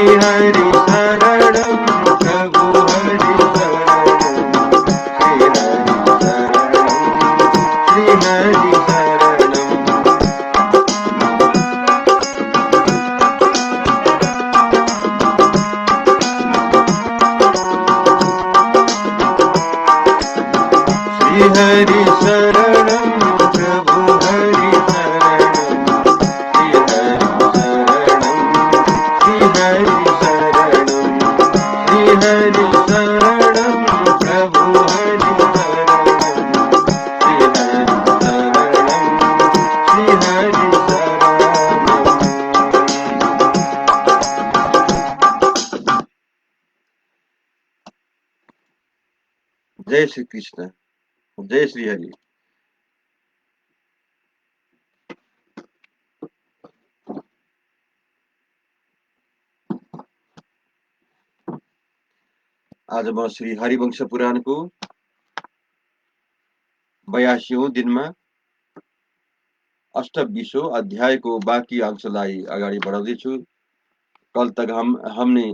हरि शरणं प्रभु हरि शरणं श्री हरि शरणं श्री हरि शरणं प्रभु हरि शरणं श्री हरि शरणं श्री हरि शरणं प्रभु हरि शरणं श्री हरि शरणं जय श्री कृष्ण जय श्री हरि। आज म श्री हरिवंश पुराणको 82औं दिनमा 28औं अध्यायको बाँकी अंशलाई अगाडि बढाउँदैछु। कल तक हमने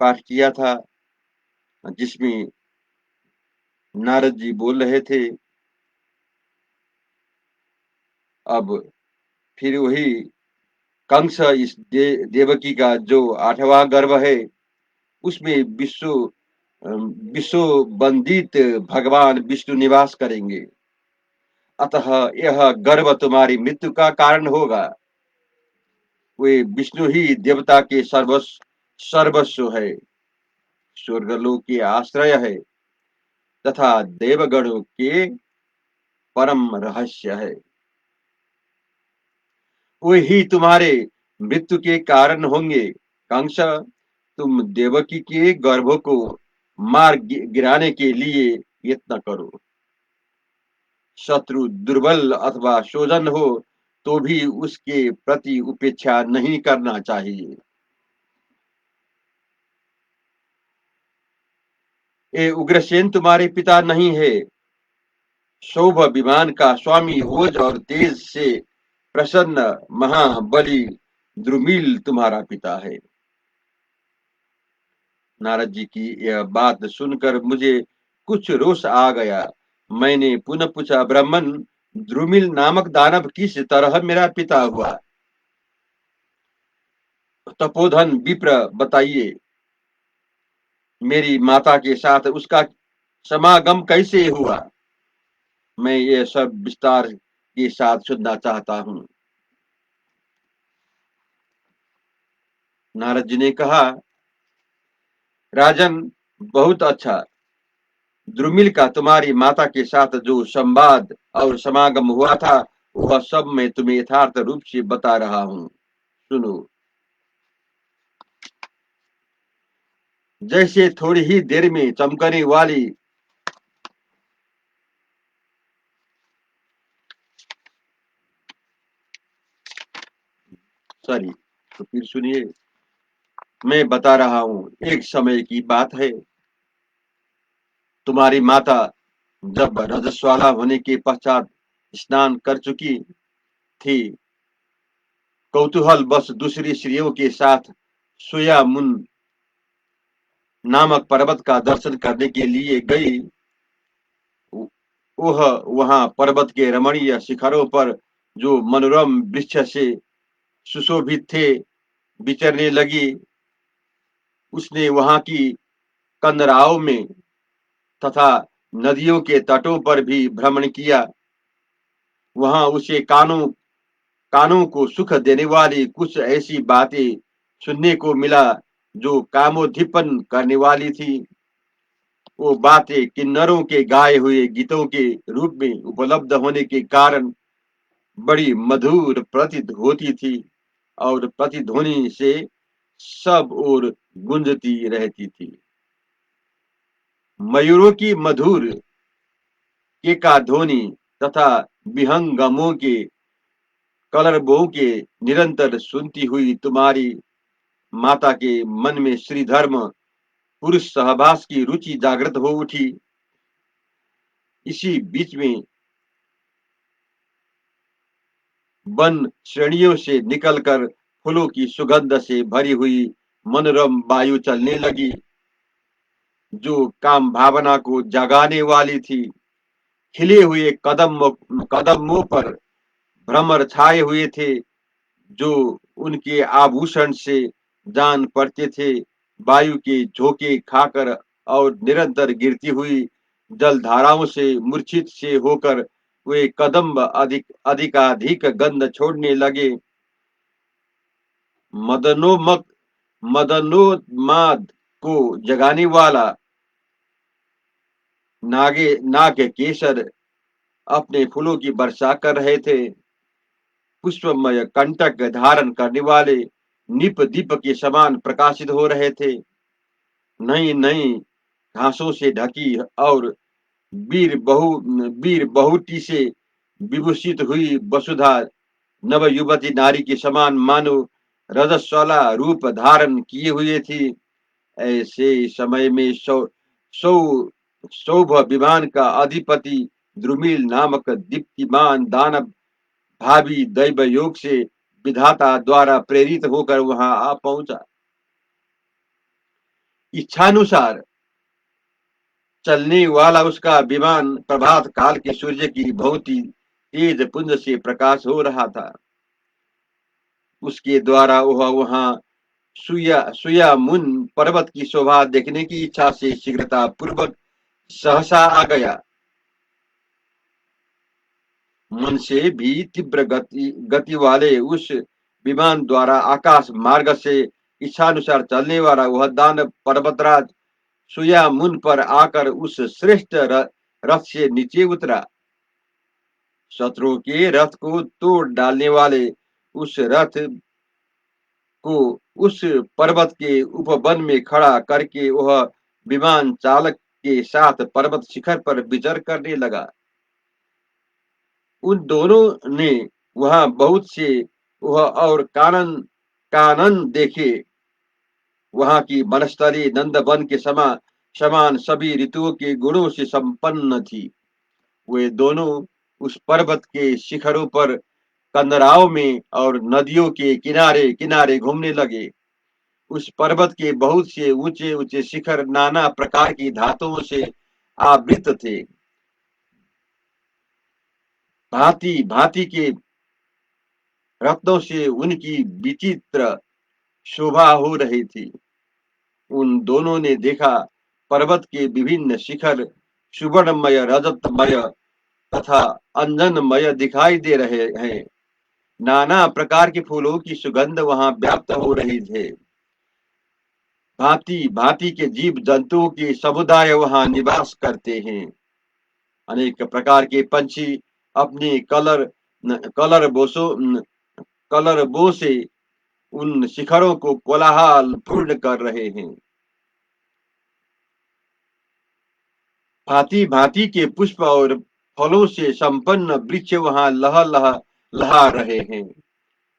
पाठ किया था जिसमें नारद जी बोल रहे थे। अब फिर वही कंस इस देवकी का जो 8वां गर्भ है उसमें विश्व वंदित भगवान विष्णु निवास करेंगे। अतः यह गर्भ तुम्हारी मृत्यु का कारण होगा। वे विष्णु ही देवता के सर्वस्व है, स्वर्गलोक के आश्रय है तथा देवगणों के परम रहस्य है। वे ही तुम्हारे मृत्यु के कारण होंगे। कंस, तुम देवकी के गर्भ को मार गिराने के लिए यत्न करो। शत्रु दुर्बल अथवा शोधन हो तो भी उसके प्रति उपेक्षा नहीं करना चाहिए। ये उग्रसेन तुम्हारे पिता नहीं है। शोभ विमान का स्वामी ओज और तेज से प्रसन्न महाबली द्रुमिल तुम्हारा पिता है। नारद जी की यह बात सुनकर मुझे कुछ रोष आ गया। मैंने पुनः पूछा, ब्राह्मण, द्रुमिल नामक दानव किस तरह मेरा पिता हुआ? तपोधन विप्र, बताइए, मेरी माता के साथ उसका समागम कैसे हुआ? मैं ये सब विस्तार के साथ सुनना चाहता हूँ। नारद जी ने कहा, राजन, बहुत अच्छा। द्रुमिल का तुम्हारी माता के साथ जो संवाद और समागम हुआ था वह सब मैं तुम्हें यथार्थ रूप से बता रहा हूँ। सुनो। जैसे थोड़ी ही देर में चमकने वाली तो फिर सुनिए, मैं बता रहा हूँ। एक समय की बात है, तुम्हारी माता जब रजस्वाला होने के पश्चात स्नान कर चुकी थी, कौतूहल बस दूसरी स्त्रियों के साथ सोयामुन नामक पर्वत का दर्शन करने के लिए गई। वह वहां पर्वत के रमणीय शिखरों पर जो मनोरम वृक्ष से सुशोभित थे विचरने लगी। उसने वहां की कंदराओं में तथा नदियों के तटों पर भी भ्रमण किया। वहां उसे कानों को सुख देने वाली कुछ ऐसी बातें सुनने को मिला जो कामोद्दीपन करने वाली थी। वो बातें किन्नरों के गाए हुए गीतों के रूप में उपलब्ध होने के कारण बड़ी मधुर प्रतीत होती थी और प्रतिध्वनि से सब ओर गूंजती रहती थी। मयूरों की मधुर केका ध्वनि तथा विहंगमों के कलरवों के निरंतर सुनती हुई तुम्हारी माता के मन में श्री धर्म पुरुष सहवास की रुचि जागृत हो उठी। इसी बीच में वन श्रेणियों से निकलकर फूलों की सुगंध से भरी हुई मनोरम वायु चलने लगी, जो काम भावना को जगाने वाली थी। खिले हुए कदमों पर भ्रमर छाए हुए थे, जो उनके आभूषण से जान पड़ते थे। वायु के झोंके खाकर और निरंतर गिरती हुई जलधाराओं से मूर्छित से होकर वे कदम्ब अधिकाधिक गंध छोड़ने लगे। मदनोमक मदनोन्माद को जगाने वाला नाग केसर अपने फूलों की वर्षा कर रहे थे। पुष्पमय कंटक धारण करने वाले निप दीप के समान प्रकाशित हो रहे थे। नई नई घासों से ढकी और वीर बहुटी से विभूषित हुई वसुधा नव युवती नारी के समान मानो रजस्वला रूप धारण किए हुए थी। ऐसे समय में सौ सौभ विमान का अधिपति द्रुमिल नामक दीप्तिमान दानव भावी दैव योग से विधाता द्वारा प्रेरित होकर वहां आ पहुंचा। इच्छानुसार चलने वाला उसका विमान प्रभात काल के सूर्य की बहुत ही तेज पुंज से प्रकाश हो रहा था। उसके द्वारा वह वहां सुया मुन पर्वत की शोभा देखने की इच्छा से शीघ्रता पूर्वक सहसा आ गया। मन से भी तीव्र गति वाले उस विमान द्वारा आकाश मार्ग से इच्छानुसार चलने वाला वह दानव पर्वतराज सुया मुन पर आकर उस श्रेष्ठ रथ से नीचे उतरा। शत्रुओं के रथ को तोड़ डालने वाले उस रथ को उस पर्वत के उपवन में खड़ा करके वह विमान चालक के साथ पर्वत शिखर पर विचर करने लगा। उन दोनों ने वहां बहुत से वह और कानन देखे। वहां की वनस्थली नंदवन के समान सभी ऋतुओं के गुणों से संपन्न थी। वे दोनों उस पर्वत के शिखरों पर कंदराओं में और नदियों के किनारे किनारे घूमने लगे। उस पर्वत के बहुत से ऊंचे ऊंचे शिखर नाना प्रकार की धातुओं से आवृत थे। भांति भांति के रत्नों से उनकी विचित्र शोभा हो रही थी। उन दोनों ने देखा पर्वत के विभिन्न शिखर सुवर्णमय रजतमय तथा अंजनमय दिखाई दे रहे हैं। नाना प्रकार के फूलों की सुगंध वहां व्याप्त हो रही थे। भांति भांति के जीव जंतुओं के समुदाय वहां निवास करते हैं। अनेक प्रकार के पंछी अपने कलर बोसो कलर बो से उन शिखरों को कोलाहल पूर्ण कर रहे हैं। भांति भांति के पुष्प और फलों से संपन्न वृक्ष वहां लहा रहे हैं।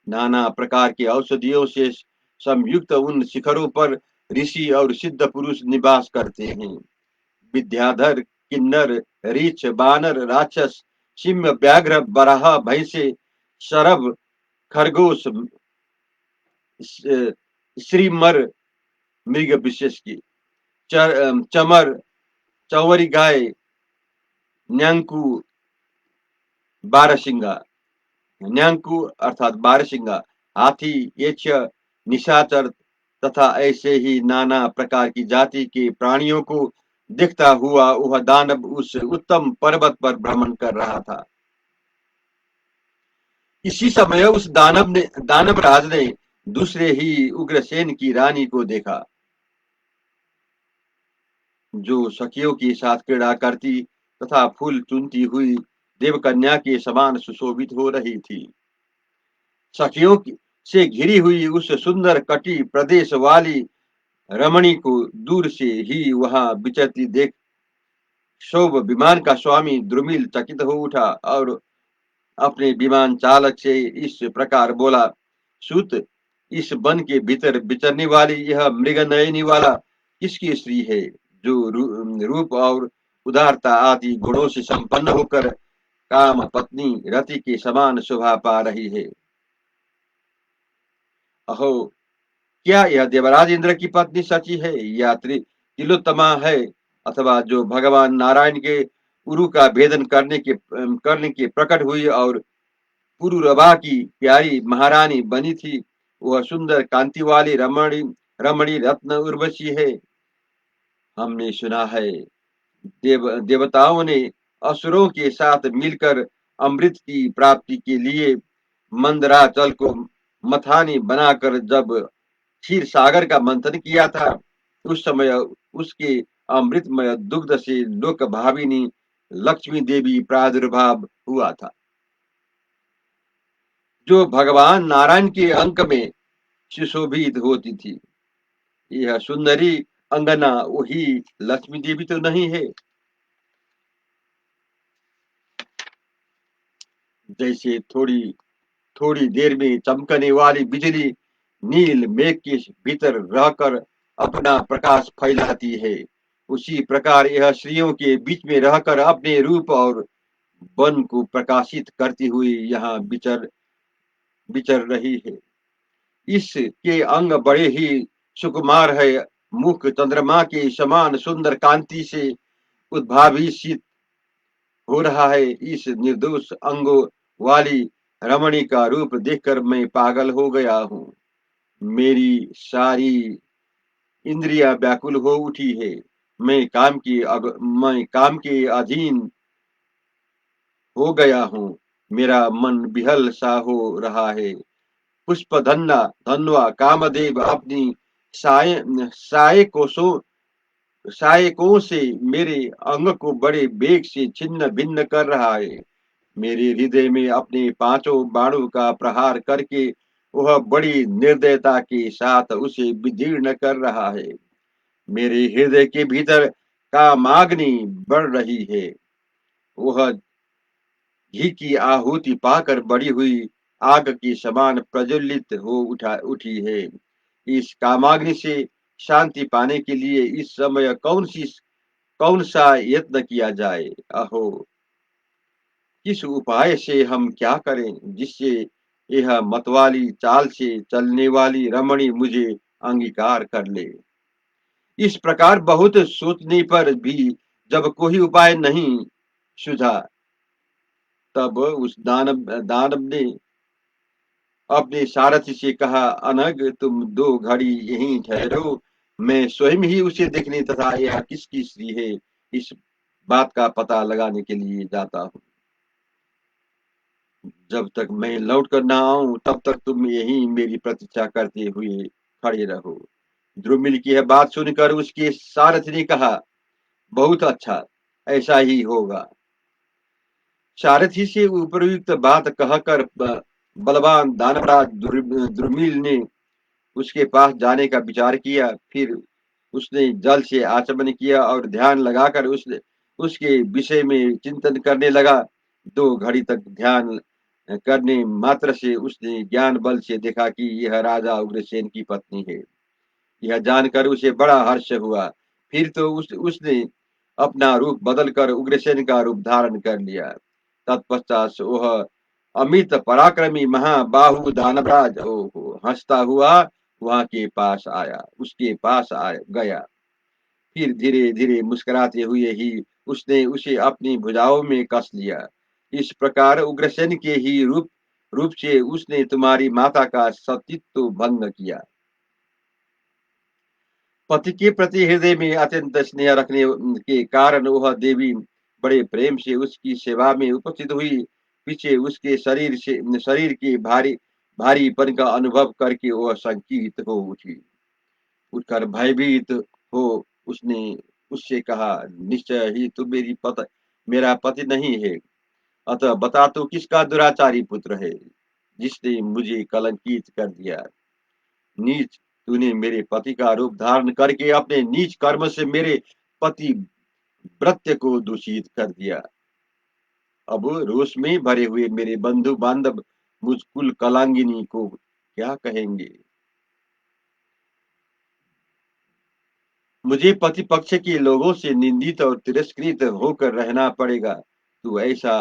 नाना प्रकार के औषधियों से संयुक्त उन शिखरों पर ऋषि और सिद्ध पुरुष निवास करते हैं। विद्याधर किन्नर रीछ बानर राक्षस सिंह व्याघ्र बराह भैंसे शरभ खरगोश श्रीमर मृग विशेष की चमर चौवरी गाय न्यांकू बारहसिंगा न्यांकू अर्थात बारहसिंगा हाथी यक्ष निशाचर तथा ऐसे ही नाना प्रकार की जाति के प्राणियों को देखता हुआ वह दानव उस उत्तम पर्वत पर भ्रमण कर रहा था। इसी समय उस दानव राज ने दूसरे ही उग्रसेन की रानी को देखा, जो सखियों के साथ क्रीड़ा करती तथा फूल चुनती हुई देवकन्या के समान सुशोभित हो रही थी। सखियों से घिरी हुई उस सुंदर कटी प्रदेश वाली रमणी को दूर से ही वहां विचरती देख शोभ विमान का स्वामी द्रुमिल चकित हो उठा और अपने विमान चालक से इस प्रकार बोला, सूत, इस वन के भीतर विचरने वाली यह मृगनयनी वाला किसकी स्त्री है, जो रूप और उदारता आदि गुणों से संपन्न होकर काम पत्नी रति के समान शोभा पा रही है। अहो, क्या यह देवराज इंद्र की पत्नी सची है या तिलोत्तमा है, अथवा जो भगवान नारायण के उरु का भेदन करने के प्रकट हुई और पुरुरभा की प्यारी महारानी बनी थी, वह सुंदर कांति वाली रमणी रमणी रत्न उर्वशी है। हमने सुना है देवताओं ने असुरों के साथ मिलकर अमृत की प्राप्ति के लिए मंदराचल को मथानी बनाकर जब क्षीर सागर का मंथन किया था, उस समय उसके अमृतमय दुग्ध से लोक भाविनी लक्ष्मी देवी प्रादुर्भाव हुआ था, जो भगवान नारायण के अंक में सुशोभित होती थी। यह सुंदरी अंगना वही लक्ष्मी देवी तो नहीं है? जैसे थोड़ी थोड़ी देर में चमकने वाली बिजली नील मेघ के भीतर रहकर अपना प्रकाश फैलाती है, उसी प्रकार यह स्त्रियों के बीच में रहकर अपने रूप और वन को प्रकाशित करती हुई यहाँ विचर विचर रही है। इसके अंग बड़े ही सुकुमार है, मुख चंद्रमा के समान सुंदर कांति से उद्भावित हो रहा है। इस निर्दोष अंगों वाली रमणी का रूप देखकर मैं पागल हो गया हूँ। मेरी सारी इंद्रियां व्याकुल हो उठी है। मैं काम के अधीन हो गया हूँ। मेरा मन बिहल सा हो रहा है। पुष्प धन्वा कामदेव अपनी साय साय को सो सहायकों से मेरे अंग को बड़े वेग से छिन्न भिन्न कर रहा है। मेरे हृदय में अपने पांचों बाणों का प्रहार करके वह बड़ी निर्दयता के साथ उसे विदीर्ण कर रहा है। मेरे हृदय के भीतर कामाग्नि बढ़ रही है। वह घी की आहुति पाकर बड़ी हुई आग की समान प्रज्वलित हो उठी है। इस कामाग्नि से शांति पाने के लिए इस समय कौन सा यत्न किया जाए? अहो, किस उपाय से हम क्या करें जिससे यह मतवाली चाल से चलने वाली रमणी मुझे अंगीकार कर ले? इस प्रकार बहुत सोचने पर भी जब कोई उपाय नहीं सुझा, तब उस दानव ने अपने सारथी से कहा, अनग तुम 2 घड़ी यहीं ठहरो, मैं स्वयं ही उसे देखने तथा यह किसकी स्त्री है इस बात का पता लगाने के लिए जाता हूँ। जब तक मैं लौट कर ना आऊं तब तक तुम यहीं मेरी प्रतीक्षा करते हुए खड़े रहो। द्रुमिल की यह बात सुनकर उसके सारथी ने कहा, बहुत अच्छा, ऐसा ही होगा। सारथी से उपयुक्त बात कहकर बलवान दानवराज द्रुमिल ने उसके पास जाने का विचार किया। फिर उसने जल से आचमन किया और ध्यान लगाकर उसके विषय में चिंतन करने लगा। 2 घड़ी तक ध्यान करने मात्र से उसने ज्ञान बल से देखा कि यह राजा उग्रसेन की पत्नी है। यह जानकर उसे बड़ा हर्ष हुआ। फिर तो उसने अपना रूप बदलकर उग्रसेन का रूप धारण कर लिया। तत्पश्चात वह अमित पराक्रमी महाबाहु दानवराज ओहो हंसता हुआ वहां के पास आया उसके पास गया। फिर धीरे धीरे मुस्कुराते हुए ही उसने उसे अपनी भुजाओं में कस लिया। इस प्रकार उग्रसेन के ही रूप से उसने तुम्हारी माता का सतीत्व भंग किया। पति के प्रति हृदय में अत्यंत स्नेह रखने के कारण वह देवी बड़े प्रेम से उसकी सेवा में उपस्थित हुई। पीछे उसके शरीर के भारीपन का अनुभव करके वह संकीर्त हो उठी। उठकर भयभीत हो उसने उससे कहा, निश्चय ही तू मेरा पति नहीं है। अतः बता तू किसका दुराचारी पुत्र है जिसने मुझे कलंकित कर दिया। नीच, तूने मेरे पति का रूप धारण करके अपने नीच कर्म से मेरे पति व्रत्य को दूषित कर दिया। अब रोष में भरे हुए मेरे बंधु बांधव मुझ कुल कलांगिनी को क्या कहेंगे? मुझे पति पक्ष के लोगों से निंदित और तिरस्कृत होकर रहना पड़ेगा। तू ऐसा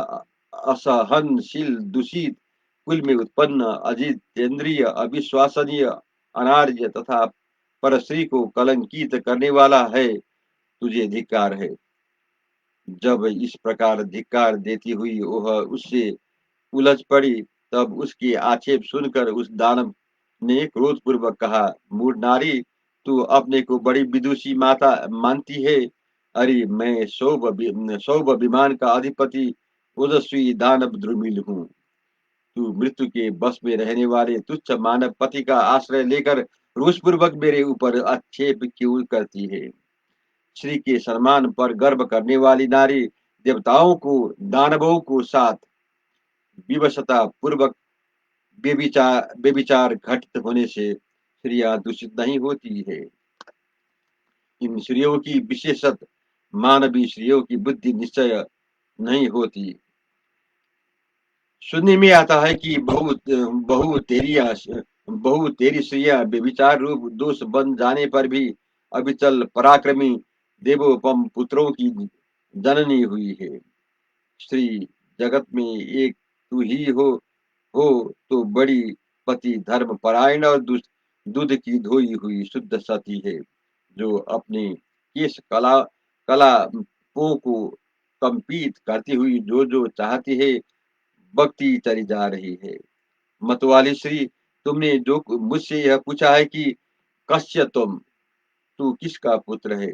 असहनशील दूषित कुल में उत्पन्न अजितेंद्रिय, अविश्वसनीय, अनार्य तथा परश्री को कलंकित करने वाला है, तुझे धिक्कार है। जब इस प्रकार धिक्कार देती हुई वह उससे उलझ पड़ी, तब उसकी आक्षेप सुनकर उस दानव ने क्रोधपूर्वक कहा, मूढ़ नारी, तू अपने को बड़ी विदुषी माता मानती है। अरे मैं सौभ विमान का अधिपति ओजस्वी दानव द्रुमिल हूँ। तू मृत्यु के बस में रहने वाले तुच्छ मानव पति का आश्रय लेकर रोषपूर्वक मेरे ऊपर आक्षेप क्यों करती है। श्री के सम्मान पर गर्व करने वाली नारी देवताओं को, दानवों को साथ विवशता पूर्वक बेविचार घटित होने से स्त्रियां दूषित नहीं होती है। इन स्त्रियों की विशेषत मानवीय स्त्रियों की बुद्धि निश्चय नहीं होती। सुनने में आता है कि बहु तेरी स्त्रियां बेविचार रूप दोष बन जाने पर भी अविचल पराक्रमी देवोपम पुत्रों की जननी हुई है। स्त्री जगत में एक तू ही हो तो बड़ी पति धर्म परायण और दूध की धोई हुई शुद्ध सती है, जो अपने केश कलापों को कंपित करती हुई जो चाहती है बकती चली जा रही है। मतवाली श्री, तुमने जो मुझसे यह पूछा है कि कस्य तू किसका पुत्र है,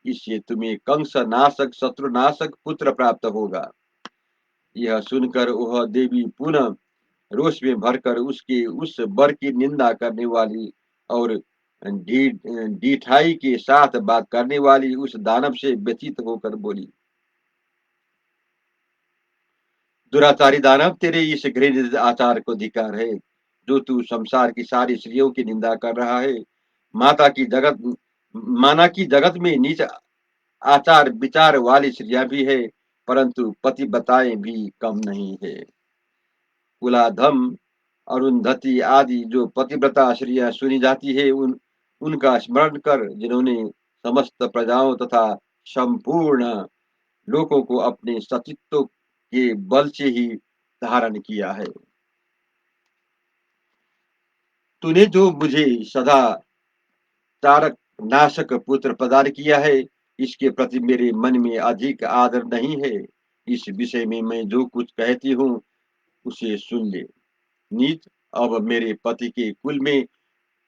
इससे तुम्हें कंस नाशक शत्रु नाशक पुत्र प्राप्त होगा। यह सुनकर वह देवी पुनः रोष में भरकर उसके उस वर की निंदा करने वाली और ढीठाई के साथ बात करने वाली उस दानव से व्यथित होकर बोली, दुराचारी दानव, तेरे इस घृणित आचार को धिक्कार है, जो तू संसार की सारी स्त्रियों की निंदा कर रहा है। माना की जगत में नीच आचार विचार वाली स्त्रियां भी है, परंतु पतिव्रताएं भी कम नहीं है। कुलाधम, अरुंधति आदि जो पतिव्रता स्त्रियां सुनी जाती है, उनका स्मरण कर, जिन्होंने समस्त प्रजाओं तथा संपूर्ण लोगों को अपने सतीत्व के बल से ही धारण किया है। तूने जो मुझे सदा तारक नाशक पुत्र प्रदान किया है, इसके प्रति मेरे मन में अधिक आदर नहीं है। इस विषय में मैं जो कुछ कहती हूँ उसे सुन ले। नीच, अब मेरे पति के कुल में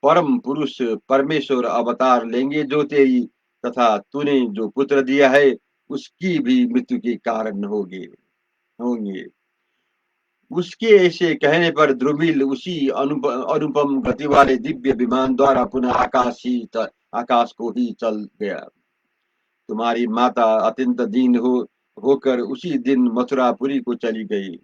परम पुरुष परमेश्वर अवतार लेंगे, जो तेरी तथा तूने जो पुत्र दिया है उसकी भी मृत्यु के कारण होंगे। उसके ऐसे कहने पर द्रुमिल उसी अनुपम गति वाले दिव्य विमान द्वारा पुनः आकाश को ही चल गया। तुम्हारी माता अत्यंत दीन होकर उसी दिन मथुरापुरी को चली गई।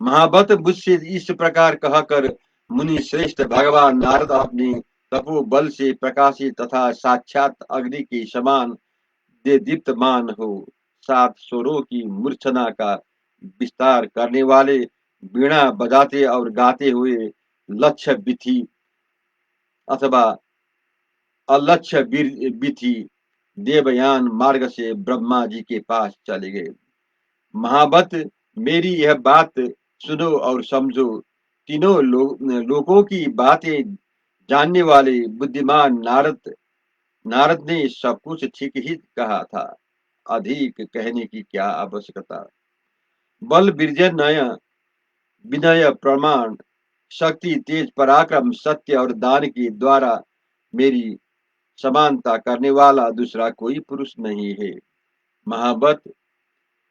महाबत मुझसे इस प्रकार कहकर मुनि श्रेष्ठ भगवान नारद अपने तपो बल से प्रकाशित तथा साक्षात अग्नि के समान दे दीप्तमान हो, सात स्वरों की मूर्छना का विस्तार करने वाले, वीणा बजाते और गाते हुए लक्ष्य विधि अथवा अलक्ष्य विधि देवयान मार्ग से ब्रह्मा जी के पास चले गए। महाबत, मेरी यह बात सुनो और समझो। तीनों लोगों की बातें जानने वाले बुद्धिमान नारद ने सब कुछ ठीक ही कहा था। अधिक कहने की क्या आवश्यकता। बल विजय विनय प्रमाण शक्ति तेज पराक्रम सत्य और दान के द्वारा मेरी समानता करने वाला दूसरा कोई पुरुष नहीं है। महाबत,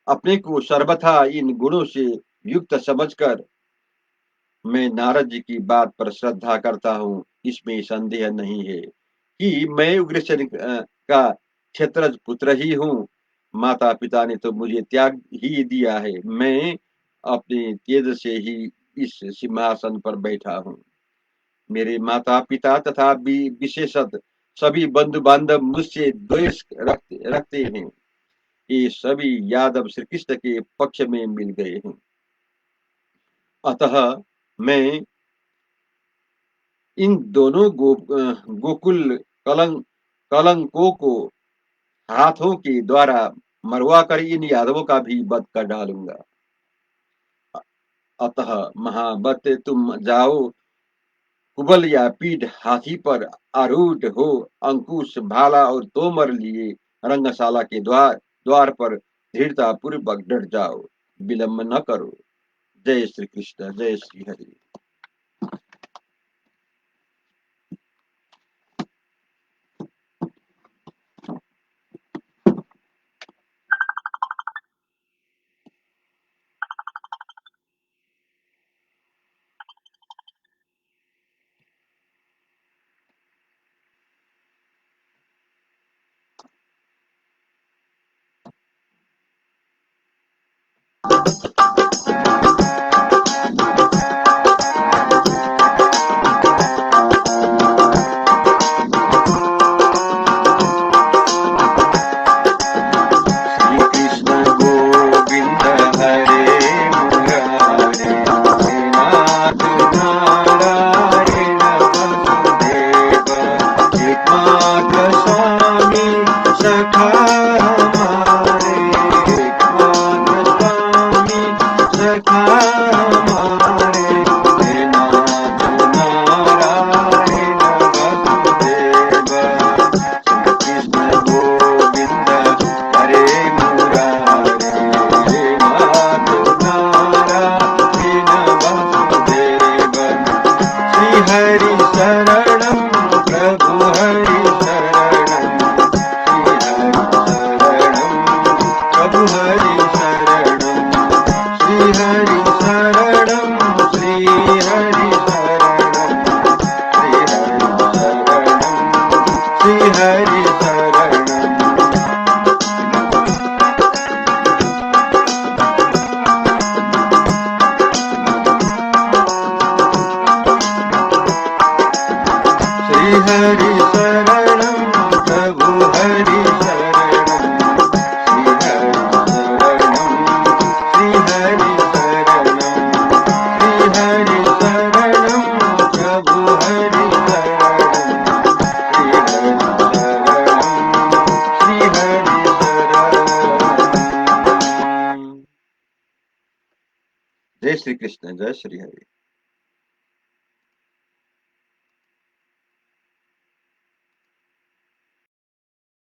अपने को सर्वथा इन गुणों से युक्त समझकर मैं नारद जी की बात पर श्रद्धा करता हूँ। इसमें संदेह नहीं है कि मैं उग्रसेन का क्षेत्रज पुत्र ही हूँ। माता पिता ने तो मुझे त्याग ही दिया है, मैं अपने तेज से ही इस सिंहासन पर बैठा हूँ। मेरे माता पिता तथा विशेषत सभी बंधु बांधव मुझसे द्वेष रखते हैं। ये सभी यादव श्री कृष्ण के पक्ष में मिल गए हैं। अतः मैं इन दोनों गोकुल कलंकों को हाथों के द्वारा मरवा कर इन यादवों का भी वध कर डालूंगा। अतः महाबत तुम जाओ, कुबल या पीठ हाथी पर आरूढ़ हो, अंकुश भाला और तोमर लिए रंगशाला के द्वार द्वार पर धीरता पूर्वक डट जाओ, विलंब न करो। जय श्री कृष्ण, जय श्री हरि। श्री कृष्ण गोविंद हरे मुरारे, हे नाथ नारायण वसुदेव, एकमात्र स्वामी सखा हमारे, एकमात्र स्वामी सखा हमारे, हे नाथ नारायण वसुदेव। श्री कृष्ण गोविंद हरे मुरारे, हे नाथ नारायण वसुदेव। श्री हरि शरणं प्रभु हरि शरणं, श्री हरि शरणं प्रभु हरि शरणं, श्री हरि शरणं, श्री हरि शरणं, श्री हरि शरणं, श्री हरि शरणं। श्री हरि शरणं प्रभु हरि शरणं, श्री हरि शरणं, श्री हरि शरणं, श्री हरि शरणं प्रभु हरि शरणं, श्री हरि शरणं। जय श्री कृष्ण, जय श्री हरि।